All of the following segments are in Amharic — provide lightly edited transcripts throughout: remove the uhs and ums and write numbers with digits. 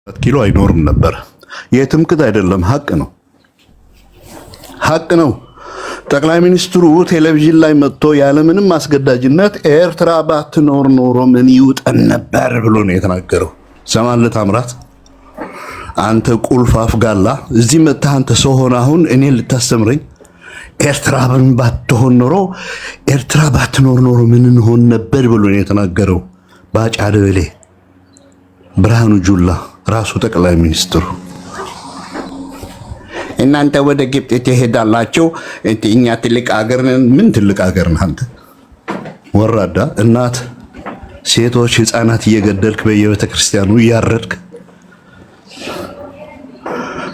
ኪሎ አይኖርም ነበር። የትምክህት አይደለም፣ ሀቅ ነው። ሀቅ ነው። ጠቅላይ ሚኒስትሩ ቴሌቪዥን ላይ መጥቶ ያለምንም አስገዳጅነት ኤርትራ ባትኖር ኖሮ ምን ይውጠን ነበር ብሎ ነው የተናገረው። ሰማለ ታምራት፣ አንተ ቁልፍ አፍጋላ እዚህ መጥተህ አንተ ሰው ሆነ አሁን እኔን ልታስተምረኝ ኤርትራ ባትሆን ኖሮ ኤርትራ ባትኖር ኖሮ ምን እንሆን ነበር ብሎ ነው የተናገረው። ባጫ ደበሌ፣ ብርሃኑ ጁላ ራሱ ጠቅላይ ሚኒስትሩ እናንተ ወደ ግብጽ ትሄዳላችሁ፣ እኛ ትልቅ ሀገር ነን። ምን ትልቅ ሀገር ነህ አንተ? ወራዳ እናት፣ ሴቶች፣ ህፃናት እየገደልክ በየቤተ ክርስቲያኑ እያረድክ።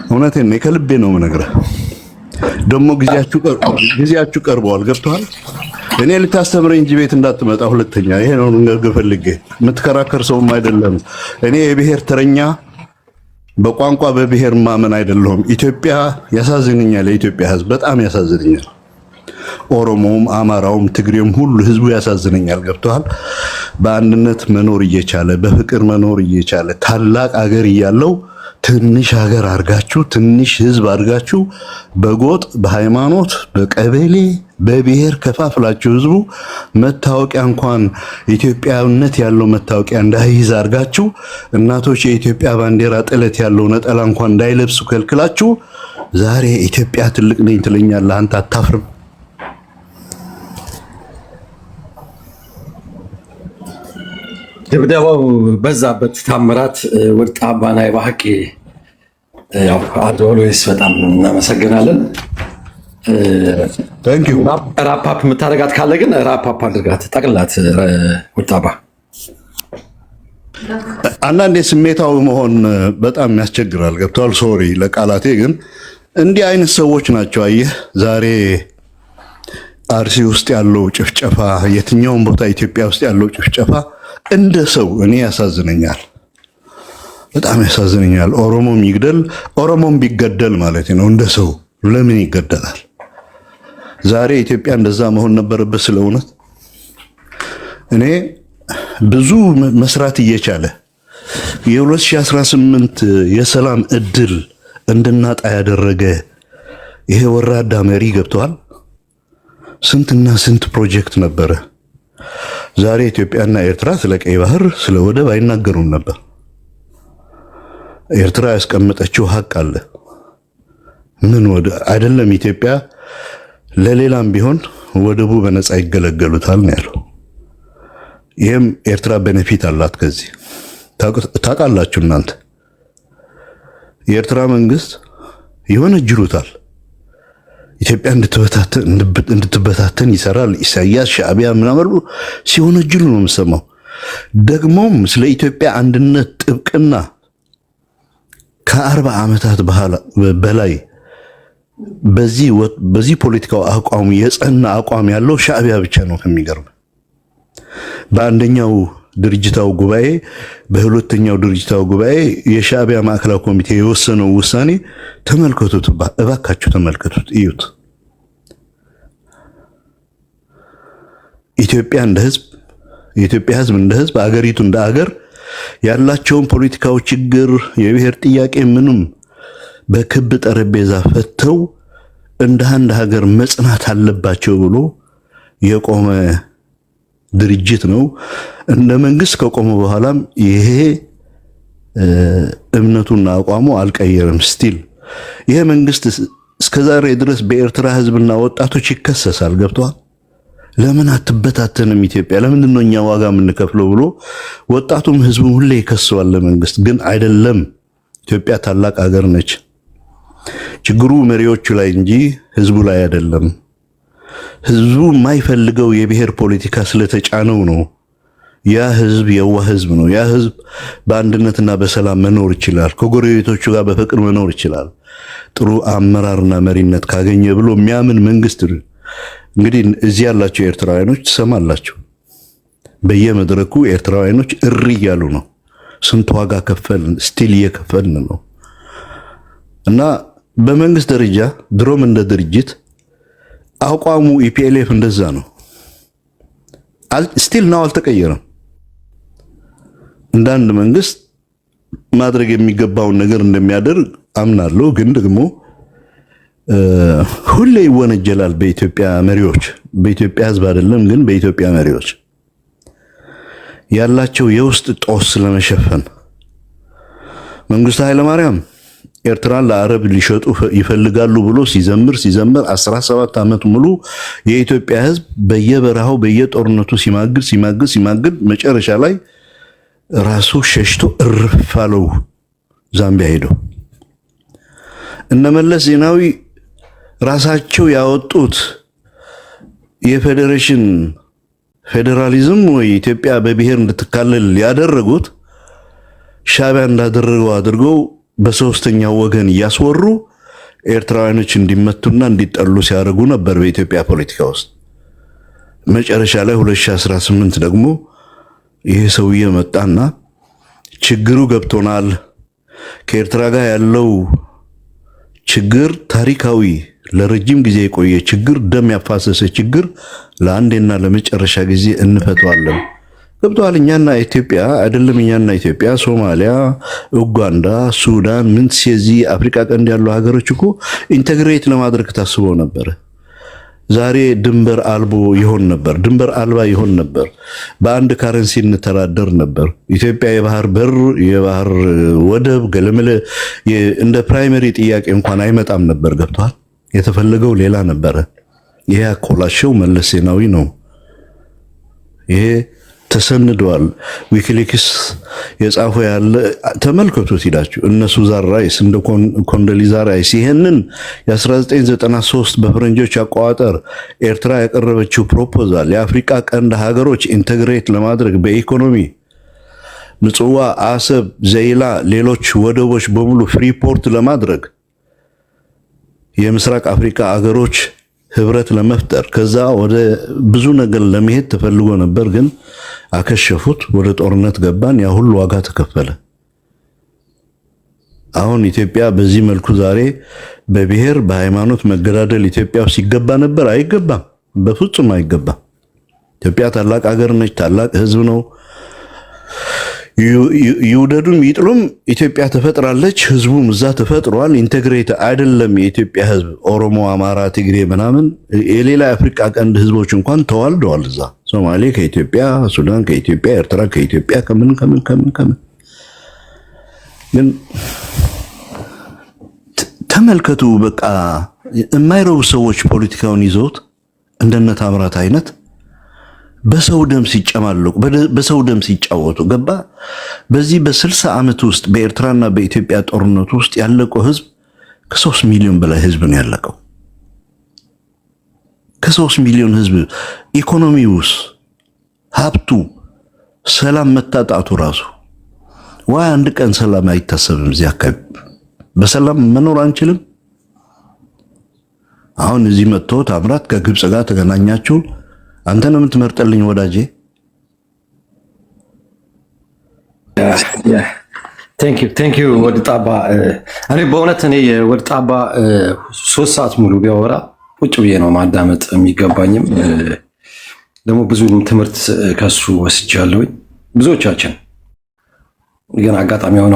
እውነቴን ነው፣ ከልቤ ነው የምነግርህ። ደግሞ ጊዜያችሁ ቀርበዋል። ገብቶሃል? እኔ ልታስተምረኝ እንጂ ቤት እንዳትመጣ ሁለተኛ። ይሄ ነው ነገር ፈልጌ የምትከራከር ሰውም አይደለም። እኔ የብሔር ተረኛ በቋንቋ በብሔር ማመን አይደለሁም። ኢትዮጵያ ያሳዝነኛል። የኢትዮጵያ ህዝብ በጣም ያሳዝነኛል። ኦሮሞውም፣ አማራውም፣ ትግሬውም ሁሉ ህዝቡ ያሳዝነኛል። ገብቶሃል? በአንድነት መኖር እየቻለ በፍቅር መኖር እየቻለ ታላቅ አገር እያለው ትንሽ ሀገር አድርጋችሁ ትንሽ ህዝብ አድርጋችሁ በጎጥ በሃይማኖት በቀበሌ በብሔር ከፋፍላችሁ ህዝቡ መታወቂያ እንኳን ኢትዮጵያዊነት ያለው መታወቂያ እንዳይይዝ አድርጋችሁ እናቶች የኢትዮጵያ ባንዲራ ጥለት ያለው ነጠላ እንኳን እንዳይለብሱ ከልክላችሁ ዛሬ ኢትዮጵያ ትልቅ ነኝ ትለኛለህ። አንተ አታፍርም? ድብደባው በዛበት ታምራት ወርጣ ባናይ ባቂ ያው አዶሎይስ በጣም እናመሰግናለን። ታንክ ዩ። ራፓፕ የምታደርጋት ካለ ግን ራፓፕ አድርጋት ጠቅላት ወጣባ። አንዳንዴ ስሜታዊ መሆን በጣም ያስቸግራል። ገብቷል? ሶሪ ለቃላቴ፣ ግን እንዲህ አይነት ሰዎች ናቸው። አየህ ዛሬ አርሲ ውስጥ ያለው ጭፍጨፋ፣ የትኛውም ቦታ ኢትዮጵያ ውስጥ ያለው ጭፍጨፋ እንደ ሰው እኔ ያሳዝነኛል፣ በጣም ያሳዝነኛል። ኦሮሞም ይግደል፣ ኦሮሞም ቢገደል ማለት ነው እንደ ሰው ለምን ይገደላል? ዛሬ ኢትዮጵያ እንደዛ መሆን ነበረበት። ስለ እውነት እኔ ብዙ መስራት እየቻለ የ2018 የሰላም እድል እንድናጣ ያደረገ ይሄ ወራዳ መሪ ገብተዋል። ስንትና ስንት ፕሮጀክት ነበረ። ዛሬ ኢትዮጵያና ኤርትራ ስለ ቀይ ባህር ስለ ወደብ አይናገሩም ነበር። ኤርትራ ያስቀመጠችው ሀቅ አለ። ምን ወደ አይደለም ኢትዮጵያ ለሌላም ቢሆን ወደቡ በነፃ ይገለገሉታል ነው ያለው። ይህም ኤርትራ ቤኔፊት አላት። ከዚህ ታውቃላችሁ እናንተ። የኤርትራ መንግስት ይወነጅሉታል። ኢትዮጵያ እንድትበታተን ይሰራል። ኢሳያስ ሻዕቢያ ምናምን ሲወነጅሉ ነው የምሰማው። ደግሞም ስለ ኢትዮጵያ አንድነት ጥብቅና ከ40 ዓመታት በላይ በዚህ ፖለቲካው አቋሙ የጸና አቋም ያለው ሻዕቢያ ብቻ ነው። ከሚገርም በአንደኛው ድርጅታዊ ጉባኤ በሁለተኛው ድርጅታዊ ጉባኤ የሻዕቢያ ማዕከላዊ ኮሚቴ የወሰነው ውሳኔ ተመልከቱት፣ እባካችሁ ተመልከቱት፣ እዩት። ኢትዮጵያ እንደ ህዝብ፣ የኢትዮጵያ ህዝብ እንደ ህዝብ፣ አገሪቱ እንደ አገር ያላቸውን ፖለቲካዊ ችግር የብሔር ጥያቄ ምንም በክብ ጠረጴዛ ፈተው እንደ አንድ ሀገር መጽናት አለባቸው ብሎ የቆመ ድርጅት ነው። እንደ መንግስት ከቆመ በኋላም ይሄ እምነቱና አቋሙ አልቀየረም። ስቲል ይሄ መንግስት እስከዛሬ ድረስ በኤርትራ ህዝብና ወጣቶች ይከሰሳል። ገብቷል? ለምን አትበታተንም ኢትዮጵያ? ለምንድን ነው እኛ ዋጋ የምንከፍለው ብሎ ወጣቱም ህዝቡም ሁሌ ይከሰዋል ለመንግስት። ግን አይደለም፣ ኢትዮጵያ ታላቅ ሀገር ነች። ችግሩ መሪዎቹ ላይ እንጂ ህዝቡ ላይ አይደለም። ህዝቡ የማይፈልገው የብሔር ፖለቲካ ስለተጫነው ነው። ያ ህዝብ የዋህ ህዝብ ነው። ያ ህዝብ በአንድነትና በሰላም መኖር ይችላል። ከጎረቤቶቹ ጋር በፍቅር መኖር ይችላል። ጥሩ አመራርና መሪነት ካገኘ ብሎ የሚያምን መንግስት። እንግዲህ እዚህ ያላችሁ ኤርትራውያኖች ትሰማላችሁ። በየመድረኩ ኤርትራውያኖች እሪ እያሉ ነው። ስንት ዋጋ ከፈልን፣ ስቲል እየከፈልን ነው። እና በመንግስት ደረጃ ድሮም እንደ ድርጅት አቋሙ ኢፒኤልኤፍ እንደዛ ነው። ስቲል ነው፣ አልተቀየረም። እንደ አንድ መንግስት ማድረግ የሚገባውን ነገር እንደሚያደርግ አምናለሁ። ግን ደግሞ ሁሌ ይወነጀላል በኢትዮጵያ መሪዎች፣ በኢትዮጵያ ሕዝብ አይደለም ግን በኢትዮጵያ መሪዎች ያላቸው የውስጥ ጦስ ለመሸፈን መንግስቱ ኃይለማርያም ኤርትራን ለአረብ ሊሸጡ ይፈልጋሉ ብሎ ሲዘምር 17 ዓመት ሙሉ የኢትዮጵያ ሕዝብ በየበረሃው በየጦርነቱ ሲማግድ መጨረሻ ላይ ራሱ ሸሽቶ እርፍ አለው ዛምቢያ ሄደው። እነ መለስ ዜናዊ ራሳቸው ያወጡት ፌዴራሊዝም ወይ ኢትዮጵያ በብሔር እንድትካለል ያደረጉት ሻዕቢያ እንዳደረገው አድርገው በሶስተኛው ወገን እያስወሩ ኤርትራውያኖች እንዲመቱና እንዲጠሉ ሲያደርጉ ነበር በኢትዮጵያ ፖለቲካ ውስጥ። መጨረሻ ላይ 2018 ደግሞ ይሄ ሰውዬ መጣና ችግሩ ገብቶናል፣ ከኤርትራ ጋር ያለው ችግር ታሪካዊ ለረጅም ጊዜ የቆየ ችግር፣ ደም ያፋሰሰ ችግር ለአንዴና ለመጨረሻ ጊዜ እንፈተዋለን። ገብቶሃል? እኛና ኢትዮጵያ አይደለም፣ እኛና ኢትዮጵያ፣ ሶማሊያ፣ ኡጋንዳ፣ ሱዳን፣ የዚህ አፍሪካ ቀንድ ያሉ ሀገሮች እኮ ኢንተግሬት ለማድረግ ታስበው ነበር። ዛሬ ድንበር አልባ ይሆን ነበር። በአንድ ካረንሲ እንተዳደር ነበር። ኢትዮጵያ የባህር በር፣ የባህር ወደብ ገለመለ እንደ ፕራይመሪ ጥያቄ እንኳን አይመጣም ነበር። ገብቷል? የተፈለገው ሌላ ነበረ። ይሄ አኮላሸው መለስ ዜናዊ ነው። ይሄ ተሰንዷል። ዊኪሊክስ የጻፈው ያለ ተመልከቱት ሂዳችሁ። እነ ሱዛን ራይስ እንደ ኮንዶሊዛ ራይስ ይሄንን የ1993 በፈረንጆች አቆጣጠር ኤርትራ ያቀረበችው ፕሮፖዛል የአፍሪካ ቀንድ ሀገሮች ኢንተግሬት ለማድረግ በኢኮኖሚ ምጽዋ፣ አሰብ፣ ዘይላ፣ ሌሎች ወደቦች በሙሉ ፍሪፖርት ለማድረግ የምስራቅ አፍሪካ ሀገሮች ህብረት ለመፍጠር ከዛ ወደ ብዙ ነገር ለመሄድ ተፈልጎ ነበር፣ ግን አከሸፉት። ወደ ጦርነት ገባን። ያ ሁሉ ዋጋ ተከፈለ። አሁን ኢትዮጵያ በዚህ መልኩ ዛሬ በብሔር በሃይማኖት መገዳደል ኢትዮጵያ ውስጥ ሲገባ ነበር? አይገባም፣ በፍጹም አይገባም። ኢትዮጵያ ታላቅ ሀገር ነች፣ ታላቅ ህዝብ ነው። ይውደዱም ይጥሉም ኢትዮጵያ ተፈጥራለች፣ ህዝቡም እዛ ተፈጥሯል። ኢንተግሬት አይደለም የኢትዮጵያ ህዝብ ኦሮሞ፣ አማራ፣ ትግሬ ምናምን የሌላ የአፍሪካ ቀንድ ህዝቦች እንኳን ተዋልደዋል እዛ። ሶማሌ ከኢትዮጵያ፣ ሱዳን ከኢትዮጵያ፣ ኤርትራ ከኢትዮጵያ ከምን ግን ተመልከቱ። በቃ የማይረቡ ሰዎች ፖለቲካውን ይዘውት እንደነ ታምራት አይነት በሰው ደም ሲጨማለቁ በሰው ደም ሲጫወቱ ገባ። በዚህ በ60 ዓመት ውስጥ በኤርትራና በኢትዮጵያ ጦርነት ውስጥ ያለቀው ህዝብ ከ3 ሚሊዮን በላይ ህዝብ ነው ያለቀው። ከ3 ሚሊዮን ህዝብ ኢኮኖሚውስ፣ ሀብቱ፣ ሰላም መታጣቱ ራሱ ዋይ አንድ ቀን ሰላም አይታሰብም። እዚህ አካባቢ በሰላም መኖር አንችልም። አሁን እዚህ መጥቶ ታምራት ከግብፅ ጋር ተገናኛችሁ። አንተ ነው የምትመርጠልኝ ወዳጄ። ቴንክ ዩ ወድ ጣባ። እኔ በእውነት ወድ ጣባ 3 ሰዓት ሙሉ ቢያወራ ቁጭ ብዬ ነው ማዳመጥ የሚገባኝም። ደግሞ ብዙ ትምህርት ከሱ ወስጃለሁኝ። ብዙዎቻችን ግን አጋጣሚ ሆነ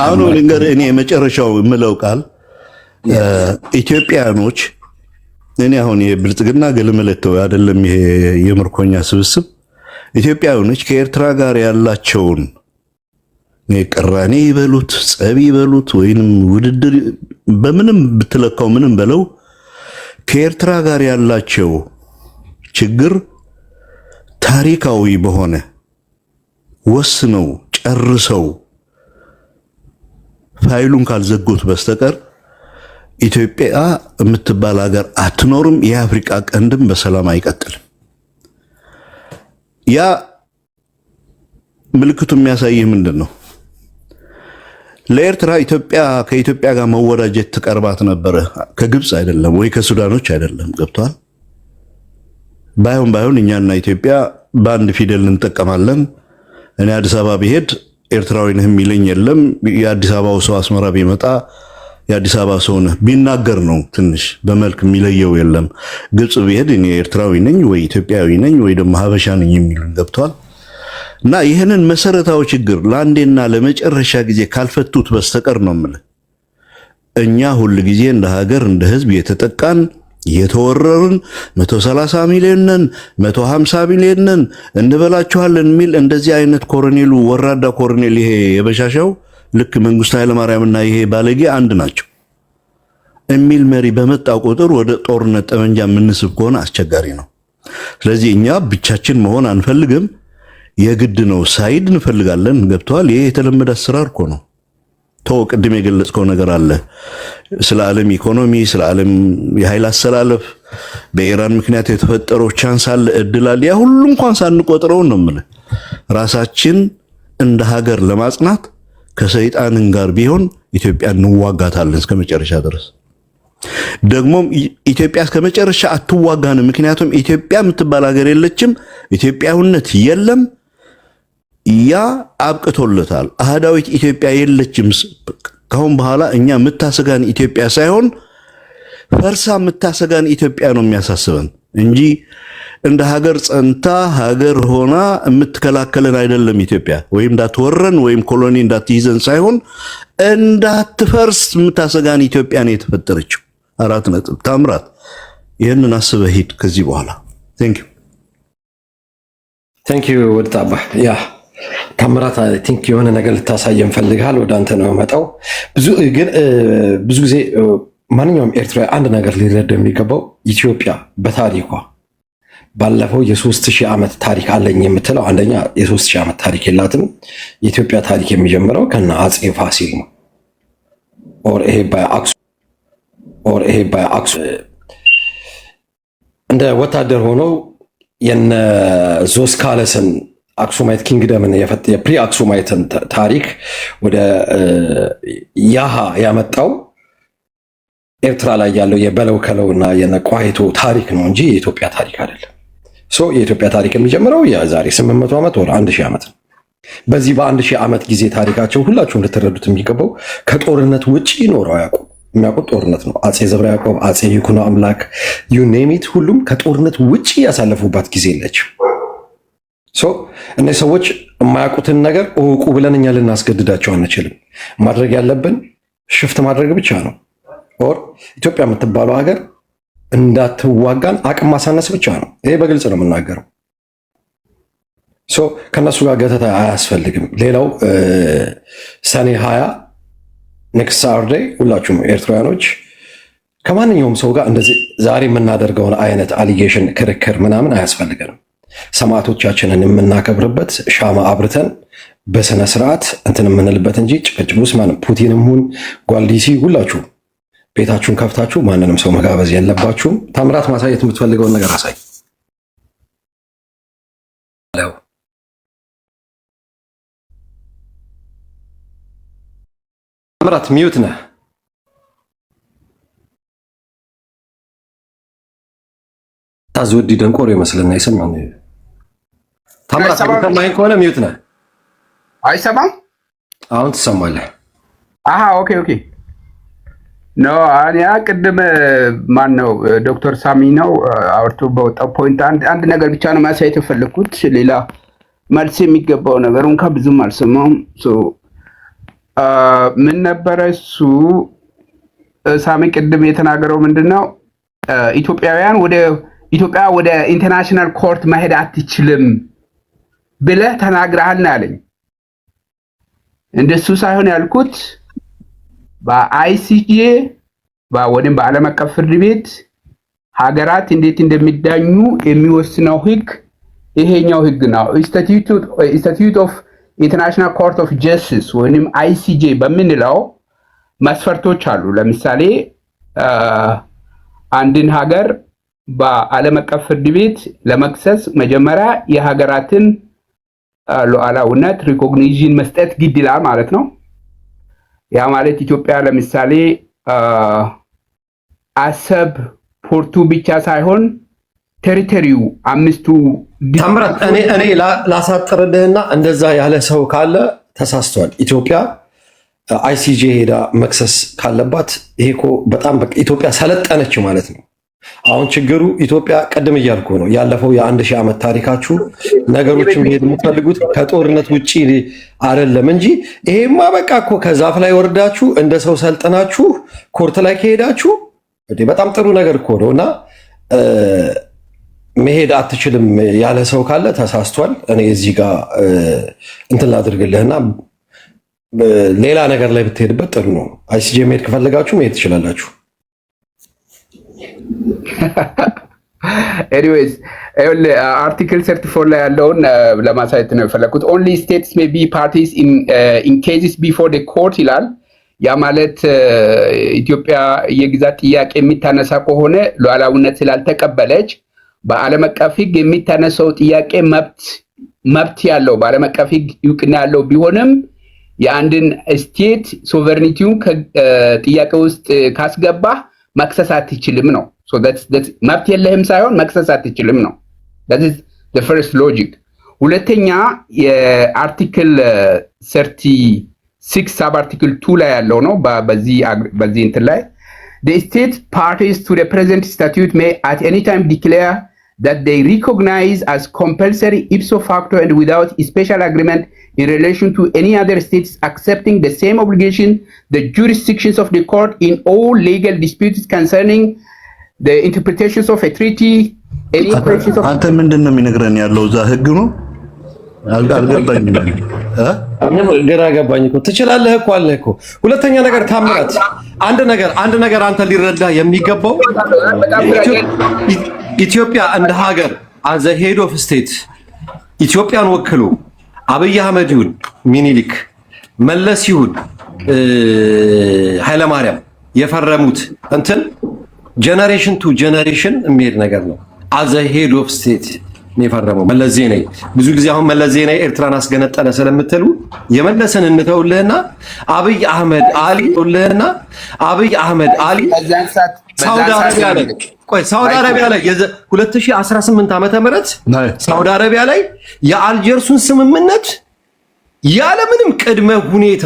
አሁን ልንገር፣ እኔ የመጨረሻው የምለው ቃል ኢትዮጵያኖች፣ እኔ አሁን የብልጽግና ገልመለተው አይደለም ይሄ የምርኮኛ ስብስብ። ኢትዮጵያኖች ከኤርትራ ጋር ያላቸውን ቅራኔ ይበሉት ጸብ ይበሉት ወይንም ውድድር በምንም ብትለካው ምንም በለው ከኤርትራ ጋር ያላቸው ችግር ታሪካዊ በሆነ ወስነው ጨርሰው ፋይሉን ካልዘጉት በስተቀር ኢትዮጵያ የምትባል ሀገር አትኖርም። የአፍሪካ ቀንድም በሰላም አይቀጥልም። ያ ምልክቱ የሚያሳይህ ምንድን ነው? ለኤርትራ ከኢትዮጵያ ጋር መወዳጀት ትቀርባት ነበረ። ከግብፅ አይደለም ወይ ከሱዳኖች አይደለም። ገብቷል? ባይሆን እኛና ኢትዮጵያ በአንድ ፊደል እንጠቀማለን። እኔ አዲስ አበባ ብሄድ ኤርትራዊ ነህ የሚለኝ የለም። የአዲስ አበባው ሰው አስመራ ቢመጣ የአዲስ አበባ ሰው ነህ ቢናገር ነው ትንሽ በመልክ የሚለየው የለም። ግብፅ ብሄድ እኔ ኤርትራዊ ነኝ ወይ ኢትዮጵያዊ ነኝ ወይ ደግሞ ሀበሻ ነኝ የሚሉን። ገብቷል? እና ይህንን መሰረታዊ ችግር ለአንዴና ለመጨረሻ ጊዜ ካልፈቱት በስተቀር ነው የምልህ እኛ ሁል ጊዜ እንደ ሀገር እንደ ህዝብ የተጠቃን የተወረርን 130 ሚሊዮን ነን 150 ሚሊዮን ነን እንበላችኋለን የሚል እንደዚህ አይነት ኮሎኔሉ ወራዳ ኮሎኔል ይሄ የበሻሻው ልክ መንግስቱ ኃይለማርያምና ይሄ ባለጌ አንድ ናቸው የሚል መሪ በመጣ ቁጥር ወደ ጦርነት ጠመንጃ የምንስብ ከሆነ አስቸጋሪ ነው። ስለዚህ እኛ ብቻችን መሆን አንፈልግም፣ የግድ ነው ሳይድ እንፈልጋለን። ገብተዋል። ይሄ የተለመደ አሰራር እኮ ነው። ቅድም የገለጽከው ነገር አለ ስለ ዓለም ኢኮኖሚ፣ ስለ ዓለም የኃይል አሰላለፍ፣ በኢራን ምክንያት የተፈጠረው ቻንስ አለ፣ እድል አለ። ያ ሁሉ እንኳን ሳንቆጥረው ነው የምልህ ራሳችን እንደ ሀገር ለማጽናት ከሰይጣንን ጋር ቢሆን ኢትዮጵያ እንዋጋታለን እስከ መጨረሻ ድረስ። ደግሞም ኢትዮጵያ እስከ መጨረሻ አትዋጋንም። ምክንያቱም ኢትዮጵያ የምትባል ሀገር የለችም፣ ኢትዮጵያዊነት የለም። ያ አብቅቶለታል። አህዳዊት ኢትዮጵያ የለችም። ካሁን በኋላ እኛ የምታሰጋን ኢትዮጵያ ሳይሆን ፈርሳ የምታሰጋን ኢትዮጵያ ነው የሚያሳስበን እንጂ እንደ ሀገር ጸንታ ሀገር ሆና የምትከላከለን አይደለም። ኢትዮጵያ ወይም እንዳትወረን ወይም ኮሎኒ እንዳትይዘን ሳይሆን እንዳትፈርስ የምታሰጋን ኢትዮጵያ ነው የተፈጠረችው። 4 ነጥብ። ታምራት ይህንን አስበህ ሂድ ከዚህ በኋላ። ቴንክ ዩ ወድጣባ ያ ታምራት አይ ቲንክ የሆነ ነገር ልታሳየን ፈልጋል። ወደ አንተ ነው መጣው። ብዙ ጊዜ ማንኛውም ኤርትራዊ አንድ ነገር ሊረዳ የሚገባው ኢትዮጵያ በታሪኳ ባለፈው የ3000 ዓመት ታሪክ አለኝ የምትለው አንደኛ የ3000 ዓመት ታሪክ የላትም። የኢትዮጵያ ታሪክ የሚጀምረው ከነ አጼ ፋሲል ነው። ኦር ይሄ በአክሱም እንደ ወታደር ሆነው የነ ዞስካለስን አክሱማይት ኪንግደምን የፕሪ አክሱማይትን ታሪክ ወደ ያሃ ያመጣው ኤርትራ ላይ ያለው የበለው ከለውና የነቋይቶ ታሪክ ነው እንጂ የኢትዮጵያ ታሪክ አይደለም። የኢትዮጵያ ታሪክ የሚጀምረው የዛሬ 800 ዓመት ወር 1000 ዓመት ነው። በዚህ በ1000 ዓመት ጊዜ ታሪካቸው ሁላችሁም ልትረዱት የሚገባው ከጦርነት ውጪ ኖረው አያውቁም። የሚያውቁት ጦርነት ነው። አጼ ዘርዓ ያዕቆብ፣ አጼ ይኩኖ አምላክ ዩ ኔም ኢት ሁሉም ከጦርነት ውጪ ያሳለፉባት ጊዜ የለችም። እነዚህ ሰዎች የማያውቁትን ነገር እውቁ ብለን እኛ ልናስገድዳቸው አንችልም። ማድረግ ያለብን ሽፍት ማድረግ ብቻ ነው። ኦር ኢትዮጵያ የምትባለው ሀገር እንዳትዋጋን አቅም ማሳነስ ብቻ ነው። ይሄ በግልጽ ነው የምናገረው። ከነሱ ጋር ገተታ አያስፈልግም። ሌላው ሰኔ 20 ኔክስት ሳተርዴይ ሁላችሁም ኤርትራውያኖች ከማንኛውም ሰው ጋር እንደዚህ ዛሬ የምናደርገውን አይነት አሊጌሽን ክርክር ምናምን አያስፈልገንም። ሰማዕቶቻችንን የምናከብርበት ሻማ አብርተን በስነ ስርዓት እንትን የምንልበት እንጂ ጭቅጭቅ ውስጥ ማንም ፑቲንም ሁን ጓልዲሲ ሁላችሁ ቤታችሁን ከፍታችሁ ማንንም ሰው መጋበዝ የለባችሁም። ታምራት ማሳየት የምትፈልገውን ነገር አሳይ። ታምራት ሚዩት ነህ። ታዝወዲ ደንቆሮ ይመስልና ይሰማል። ታምራት ሰማኝ ከሆነ ሚዩት ነህ። አይሰማም? አሁን ትሰማለህ? ኦኬ ኖ አኒያ ቅድም ማን ነው ዶክተር ሳሚ ነው አውርቶ በወጣው ፖይንት አንድ ነገር ብቻ ነው ማሳየት የፈለኩት። ሌላ መልስ የሚገባው ነገር እንኳን ብዙም አልሰማም። ምን ነበረ እሱ ሳሚ ቅድም የተናገረው ምንድነው? ኢትዮጵያ ወደ ኢንተርናሽናል ኮርት መሄድ አትችልም ብለህ ተናግረሃል ነው ያለኝ። እንደሱ ሳይሆን ያልኩት በአይሲጄ ወይም በዓለም አቀፍ ፍርድ ቤት ሀገራት እንዴት እንደሚዳኙ የሚወስነው ህግ ይሄኛው ህግ ነው። ኢንስቲትዩት ኦፍ ኢንተርናሽናል ኮርት ኦፍ ጀስቲስ ወይም አይሲጄ በምንለው መስፈርቶች አሉ። ለምሳሌ አንድን ሀገር በዓለም አቀፍ ፍርድ ቤት ለመክሰስ መጀመሪያ የሀገራትን ሉዓላዊነት ሪኮግኒሽን መስጠት ግድ ይላል ማለት ነው። ያ ማለት ኢትዮጵያ ለምሳሌ አሰብ ፖርቱ ብቻ ሳይሆን ቴሪቶሪው አምስቱ ታምራት እኔ ላሳጥርልህና እንደዛ ያለ ሰው ካለ ተሳስቷል። ኢትዮጵያ አይሲጄ ሄዳ መክሰስ ካለባት ይሄ እኮ በጣም በቃ ኢትዮጵያ ሰለጠነች ማለት ነው። አሁን ችግሩ ኢትዮጵያ ቀደም እያልኩ ነው ያለፈው የ1000 ዓመት ታሪካችሁ ነገሮች መሄድ የምትፈልጉት ከጦርነት ውጪ አይደለም እንጂ ይሄማ በቃ እኮ ከዛፍ ላይ ወርዳችሁ እንደ ሰው ሰልጥናችሁ ኮርት ላይ ከሄዳችሁ በጣም ጥሩ ነገር እኮ ነውና መሄድ አትችልም ያለ ሰው ካለ ተሳስቷል። እኔ እዚህ ጋር እንትን ላድርግልህና ሌላ ነገር ላይ ብትሄድበት ጥሩ ነው። አይሲጄ መሄድ ከፈለጋችሁ መሄድ ትችላላችሁ። ኤኒዌይስ አርቲክል 34 ላይ ያለውን ለማሳየት ነው የፈለኩት። ኦንሊ ስቴትስ ሜይ ቢ ፓርቲስ ኢን ኬዝስ ቢፎር ዘ ኮርት ይላል። ያ ማለት ኢትዮጵያ የግዛት ጥያቄ የሚታነሳ ከሆነ ሉዓላዊነት ስላልተቀበለች በዓለም አቀፍ ሕግ የሚታነሳው ጥያቄ መብት ያለው በዓለም አቀፍ ሕግ እውቅና ያለው ቢሆንም የአንድን ስቴት ሶቨርኒቲውን ጥያቄ ውስጥ ካስገባ መክሰስ አትችልም ነው። መብት የለህም ሳይሆን መክሰስ አትችልም ነው። that is the first logic። ሁለተኛ የአርቲክል 36 ሳብ አርቲክል 2 ላይ ያለው ነው። በዚህ እንትን ላይ the state parties to the present statute may at any time declare that they recognize as compulsory ipso facto and without special agreement in relation to any other states accepting the same obligation the jurisdictions of the court in all legal disputes concerning the interpretations of a treaty any questions of አንተ ምንድነው የሚነግረን ያለው እዛ ህግ ነው አልገባኝም ግራ ገባኝ እኮ ትችላለህ እኮ አለ እኮ ሁለተኛ ነገር ታምራት አንድ ነገር አንተ ሊረዳ የሚገባው ኢትዮጵያ እንደ ሀገር as a head of state ኢትዮጵያን ወክሎ አብይ አህመድ ይሁን ሚኒሊክ መለስ ይሁን ኃይለማርያም የፈረሙት እንትን ጀነሬሽን ቱ ጀነሬሽን የሚሄድ ነገር ነው። as a head of state የፈረመው መለስ ዜናዊ ብዙ ጊዜ አሁን መለስ ዜናዊ ኤርትራን አስገነጠለ ስለምትሉ የመለሰን እንተውልህና አብይ አህመድ አሊ ሳውዲ አረቢያ ላይ 2018 ዓመተ ምህረት ሳውዲ አረቢያ ላይ የአልጀርሱን ስምምነት ያለምንም ቅድመ ሁኔታ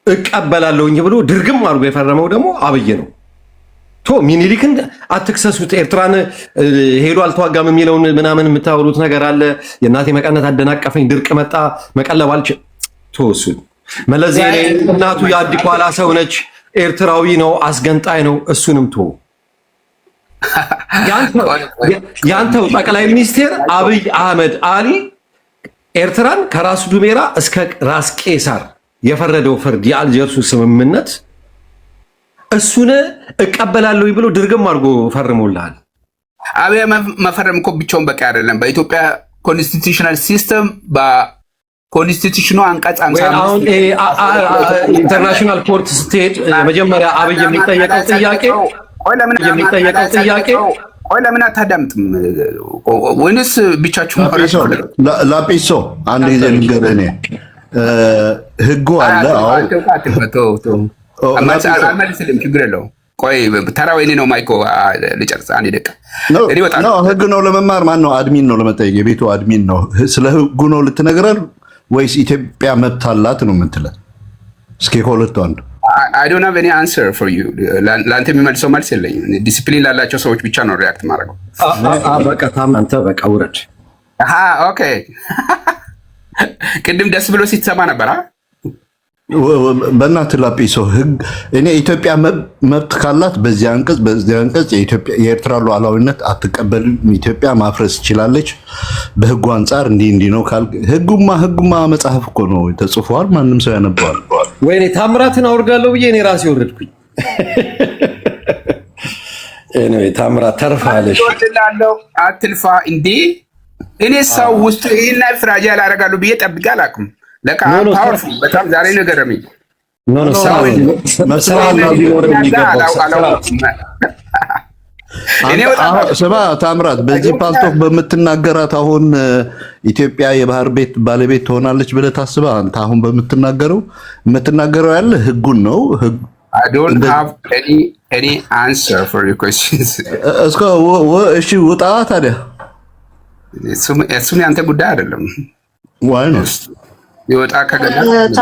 እቀበላለሁኝ ብሎ ድርግም አድርጎ የፈረመው ደግሞ አብይ ነው። ሚኒሊክን አትክሰሱት ኤርትራን ሄዶ አልተዋጋም የሚለውን ምናምን የምታወሩት ነገር አለ። የእናቴ መቀነት አደናቀፈኝ ድርቅ መጣ መቀለብ አልች ተወሱን መለስ ዜናዊ እናቱ የአዲኳላ ሰው ነች፣ ኤርትራዊ ነው፣ አስገንጣይ ነው። እሱንም ቶ ያንተው ጠቅላይ ሚኒስቴር አብይ አህመድ አሊ ኤርትራን ከራሱ ዱሜራ እስከ ራስ ቄሳር የፈረደው ፍርድ የአልጀርሱ ስምምነት እሱን እቀበላለሁ ብሎ ድርግም አድርጎ ፈርሞልሃል። አብይ መፈረም እኮ ብቻውን በቃ አይደለም። በኢትዮጵያ ኮንስቲቱሽናል ሲስተም በኮንስቲቱሽኑ አንቀጽ 55 ኢንተርናሽናል ኮርት ስትሄድ መጀመሪያ አብይ የሚጠየቀው ጥያቄ ቆይ ለምን አታዳምጥም? ወይንስ ብቻችሁ ላጲሶ አንድ ጊዜ ንገረኝ። እኔ ህጉ አለ። አልመልስልም፣ ችግር የለውም። ቆይ ተራው የእኔ ነው። ማይኮ ልጨርስ አንድ ደቂቃ። ህግ ነው ለመማር ማን ነው አድሚን ነው ለመጠየቅ የቤቱ አድሚን ነው። ስለ ህጉ ነው ልትነግረን ወይስ ኢትዮጵያ መብት አላት ነው የምትለን? እስኪ ከሁለቱ አንዱ። I don't have any answer for you። ለአንተ የሚመልሰው መልስ የለኝም። ዲሲፕሊን ላላቸው ሰዎች ብቻ ነው ሪያክት ማድረገው። በቃ አንተ በቃ ውረድ። ኦኬ ቅድም ደስ ብሎ ሲትሰማ ነበር። በእናትህ ላጲሶ ህግ እኔ ኢትዮጵያ መብት ካላት በዚህ አንቀጽ የኤርትራ ሉዓላዊነት አትቀበልም፣ ኢትዮጵያ ማፍረስ ትችላለች፣ በህጉ አንጻር እንዲህ ነው ካል ህጉማ መጽሐፍ እኮ ነው ተጽፏል፣ ማንም ሰው ያነበዋል። ወይኔ ታምራትን አውርዳለሁ ብዬ እኔ ራሴ ወረድኩኝ። ታምራት ተርፋለሽ። አትልፋ እንዴ እኔ ሰው ውስጥ ይሄን ፍራጃይል አደርጋለሁ ብዬ ጠብቄ አላውቅም። ለካ ፓወርፉል በጣም ዛሬ ነው ገረመኝ። ስማ ታምራት፣ በዚህ ፓልቶክ በምትናገራት አሁን ኢትዮጵያ የባህር ቤት ባለቤት ትሆናለች ብለህ ታስበህ አንተ አሁን የምትናገረው ያለ ህጉን ነው። I don't have any answer for your questions። እሺ ውጣ ታዲያ። እሱም ያንተ ጉዳይ አይደለም። ዋይ ነው ይወጣ ከገና